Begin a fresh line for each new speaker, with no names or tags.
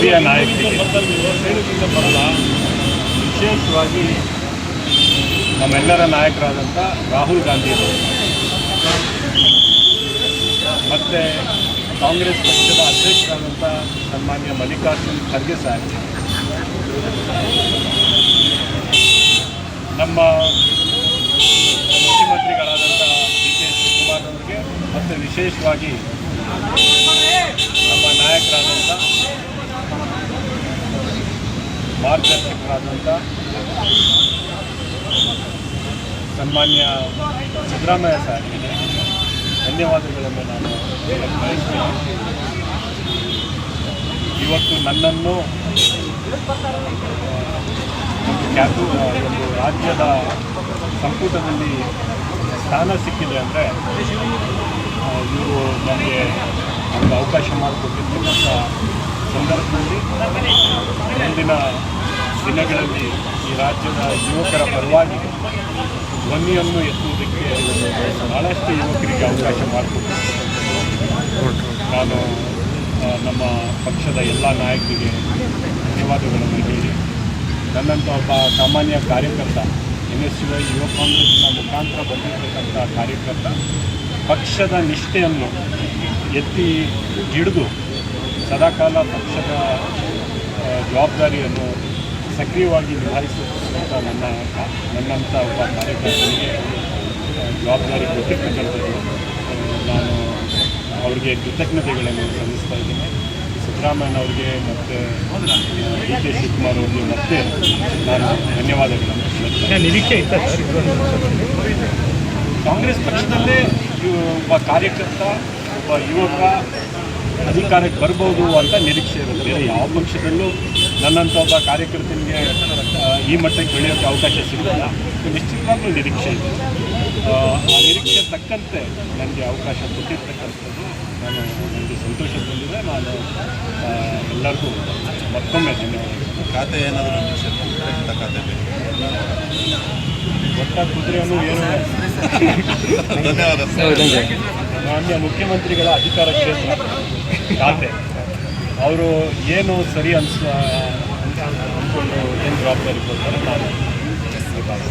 ಹಿರಿಯ ನಾಯಕರಿಗೆ ವಿಶೇಷವಾಗಿ ನಮ್ಮೆಲ್ಲರ ನಾಯಕರಾದಂಥ ರಾಹುಲ್ ಗಾಂಧಿಯವರು ಮತ್ತು ಕಾಂಗ್ರೆಸ್ ಪಕ್ಷದ ಅಧ್ಯಕ್ಷರಾದಂಥ ಸನ್ಮಾನ್ಯ ಮಲ್ಲಿಕಾರ್ಜುನ್ ಖರ್ಗೆ ಸಾಹೇಬ್, ನಮ್ಮ ಮುಖ್ಯಮಂತ್ರಿಗಳಾದಂಥ ಡಿ.ಕೆ ಶಿವಕುಮಾರ್ ಅವರಿಗೆ ಮತ್ತು ವಿಶೇಷವಾಗಿ ನಮ್ಮ ನಾಯಕರಾದಂಥ ಮಾರ್ಗದರ್ಶಕರಾದಂಥ ಸನ್ಮಾನ್ಯ ಸಿದ್ದರಾಮಯ್ಯ ಸಾಹೇಬರಿಗೆ ಧನ್ಯವಾದಗಳನ್ನು ನಾನು ಬಯಸ್ತೇನೆ. ಇವತ್ತು ನನ್ನನ್ನು ಒಂದು ರಾಜ್ಯದ ಸಂಪುಟದಲ್ಲಿ ಸ್ಥಾನ ಸಿಕ್ಕಿದೆ ಅಂದರೆ ಇವರು ನನಗೆ ಒಂದು ಅವಕಾಶ ಮಾಡಿಕೊಟ್ಟಿರ್ತಕ್ಕಂಥ ಸಂದರ್ಭದಲ್ಲಿ ಮುಂದಿನ ದಿನಗಳಲ್ಲಿ ಈ ರಾಜ್ಯದ ಯುವಕರ ಪರವಾಗಿ ಧ್ವನಿಯನ್ನು ಎತ್ತುವುದಕ್ಕೆ ಭಾಳಷ್ಟು ಯುವಕರಿಗೆ ಅವಕಾಶ ಮಾಡಿಕೊಟ್ಟಿರ್ತಕ್ಕಂಥದ್ದು. ನಾನು ನಮ್ಮ ಪಕ್ಷದ ಎಲ್ಲ ನಾಯಕರಿಗೆ ಧನ್ಯವಾದಗಳನ್ನು ಹೇಳಿ, ನನ್ನಂಥ ಒಬ್ಬ ಸಾಮಾನ್ಯ ಕಾರ್ಯಕರ್ತ, NSY ಯುವ ಕಾಂಗ್ರೆಸ್ನ ಮುಖಾಂತರ ಬಂದಿರತಕ್ಕಂಥ ಕಾರ್ಯಕರ್ತ ಪಕ್ಷದ ನಿಷ್ಠೆಯನ್ನು ಎತ್ತಿ ಹಿಡಿದು ಸದಾಕಾಲ ಪಕ್ಷದ ಜವಾಬ್ದಾರಿಯನ್ನು ಸಕ್ರಿಯವಾಗಿ ನಿಭಾಯಿಸತಕ್ಕಂಥ ನನ್ನಂಥ ಒಬ್ಬ ಕಾರ್ಯಕರ್ತನಿಗೆ ಜವಾಬ್ದಾರಿ ಕೊಟ್ಟಿರ್ತಕ್ಕಂಥದ್ದು. ನಾನು ಅವರಿಗೆ ಕೃತಜ್ಞತೆಗಳನ್ನು ಸಲ್ಲಿಸ್ತಾ ಇದ್ದೀನಿ. ಸಿದ್ದರಾಮಯ್ಯನವ್ರಿಗೆ ಮತ್ತು ಡಿ.ಕೆ ಶಿವಕುಮಾರ್ ಅವರಿಗೆ ಮತ್ತೆ ನಾನು ಧನ್ಯವಾದಗಳನ್ನು ಸಲ್ಲಿಸ್ತೇನೆ.
ನಿರೀಕ್ಷೆ ಇತ್ತ
ಕಾಂಗ್ರೆಸ್ ಪಕ್ಷದಲ್ಲೇ ಒಬ್ಬ ಕಾರ್ಯಕರ್ತ, ಒಬ್ಬ ಯುವಕ ಅಧಿಕಾರಕ್ಕೆ ಬರ್ಬೋದು ಅಂತ ನಿರೀಕ್ಷೆ ಇರುತ್ತೆ. ಬೇರೆ ಯಾವ ಪಕ್ಷದಲ್ಲೂ ನನ್ನಂಥ ಒಬ್ಬ ಕಾರ್ಯಕರ್ತನಿಗೆ ಈ ಮಟ್ಟಕ್ಕೆ ಬೆಳೆಯೋಕ್ಕೆ ಅವಕಾಶ ಸಿಗಲ್ಲ. ನಿಶ್ಚಿತವಾಗ್ಲೂ ನಿರೀಕ್ಷೆ ಇದೆ. ಆ ನಿರೀಕ್ಷೆ ತಕ್ಕಂತೆ ನನಗೆ ಅವಕಾಶ ಕೊಟ್ಟಿರ್ತಕ್ಕಂಥದ್ದು ನನಗೆ ಸಂತೋಷ ತಂದಿದೆ. ನಾನು ಎಲ್ಲರಿಗೂ ಮತ್ತೊಮ್ಮೆ ಧನ್ಯವಾದಗಳು.
ಖಾತೆ ಏನಾದರೂ ಖಾತೆ
ಒಟ್ಟ ಕುದುರೆಯನ್ನು ಏನು
ಧನ್ಯವಾದ.
ಮಾನ್ಯ ಮುಖ್ಯಮಂತ್ರಿಗಳ ಅಧಿಕಾರ ಕ್ಷೇತ್ರ ಖಾತೆ ಅವರು ಏನು ಸರಿ ಅಂದ್ಕೊಂಡು ಏನು ಜವಾಬ್ದಾರಿ ಕೊಡ್ತಾರೆ ನಾನು